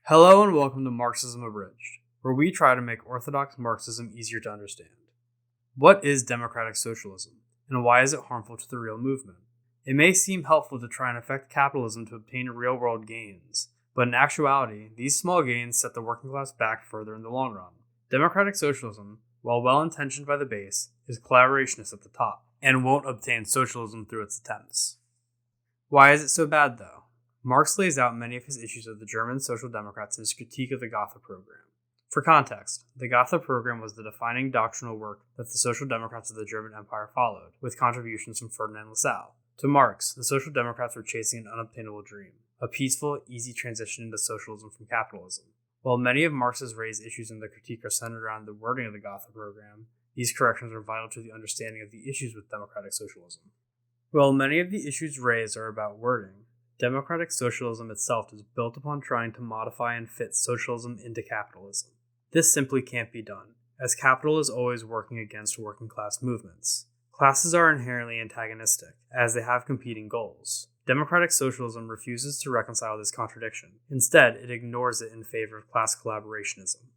Hello and welcome to Marxism Abridged, where we try to make Orthodox Marxism easier to understand. What is democratic socialism, and why is it harmful to the real movement? It may seem helpful to try and affect capitalism to obtain real-world gains, but in actuality, these small gains set the working class back further in the long run. Democratic socialism, while well-intentioned by the base, is collaborationist at the top, and won't obtain socialism through its attempts. Why is it so bad, though? Marx lays out many of his issues of the German Social Democrats in his critique of the Gotha program. For context, the Gotha program was the defining doctrinal work that the Social Democrats of the German Empire followed, with contributions from Ferdinand Lassalle. To Marx, the Social Democrats were chasing an unobtainable dream, a peaceful, easy transition into socialism from capitalism. While many of Marx's raised issues in the critique are centered around the wording of the Gotha program, these corrections are vital to the understanding of the issues with democratic socialism. While many of the issues raised are about wording, democratic socialism itself is built upon trying to modify and fit socialism into capitalism. This simply can't be done, as capital is always working against working class movements. Classes are inherently antagonistic, as they have competing goals. Democratic socialism refuses to reconcile this contradiction. Instead, it ignores it in favor of class collaborationism.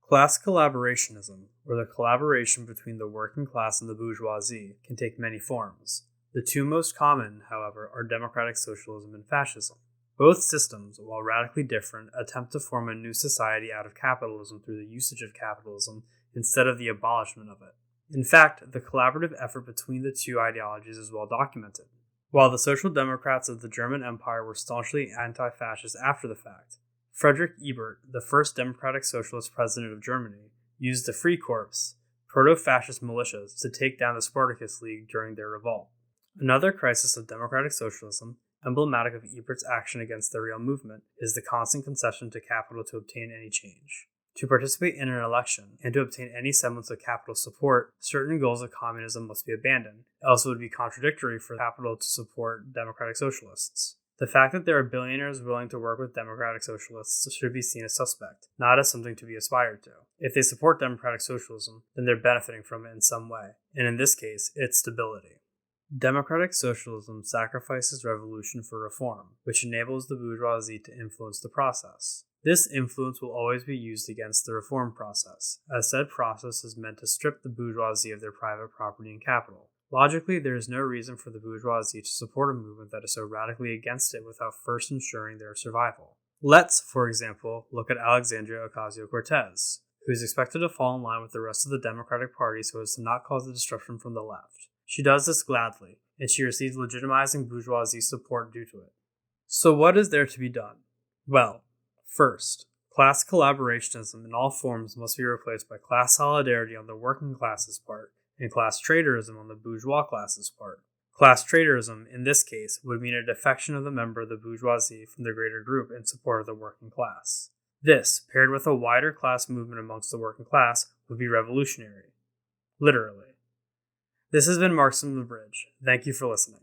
Class collaborationism, or the collaboration between the working class and the bourgeoisie, can take many forms. The two most common, however, are democratic socialism and fascism. Both systems, while radically different, attempt to form a new society out of capitalism through the usage of capitalism instead of the abolishment of it. In fact, the collaborative effort between the two ideologies is well documented. While the Social Democrats of the German Empire were staunchly anti-fascist after the fact, Friedrich Ebert, the first democratic socialist president of Germany, used the Freikorps, proto-fascist militias, to take down the Spartacus League during their revolt. Another crisis of democratic socialism, emblematic of Ebert's action against the real movement, is the constant concession to capital to obtain any change. To participate in an election, and to obtain any semblance of capital support, certain goals of communism must be abandoned, else it would be contradictory for capital to support democratic socialists. The fact that there are billionaires willing to work with democratic socialists should be seen as suspect, not as something to be aspired to. If they support democratic socialism, then they're benefiting from it in some way, and in this case, its stability. Democratic socialism sacrifices revolution for reform, which enables the bourgeoisie to influence the process. This influence will always be used against the reform process, as said process is meant to strip the bourgeoisie of their private property and capital. Logically, there is no reason for the bourgeoisie to support a movement that is so radically against it without first ensuring their survival. Let's, for example, look at Alexandria Ocasio-Cortez, who is expected to fall in line with the rest of the Democratic Party so as to not cause the disruption from the left. She does this gladly, and she receives legitimizing bourgeoisie support due to it. So what is there to be done? Well, first, class collaborationism in all forms must be replaced by class solidarity on the working class's part, and class traitorism on the bourgeois class's part. Class traitorism, in this case, would mean a defection of the member of the bourgeoisie from the greater group in support of the working class. This, paired with a wider class movement amongst the working class, would be revolutionary. Literally. This has been Marxism Abridged. Thank you for listening.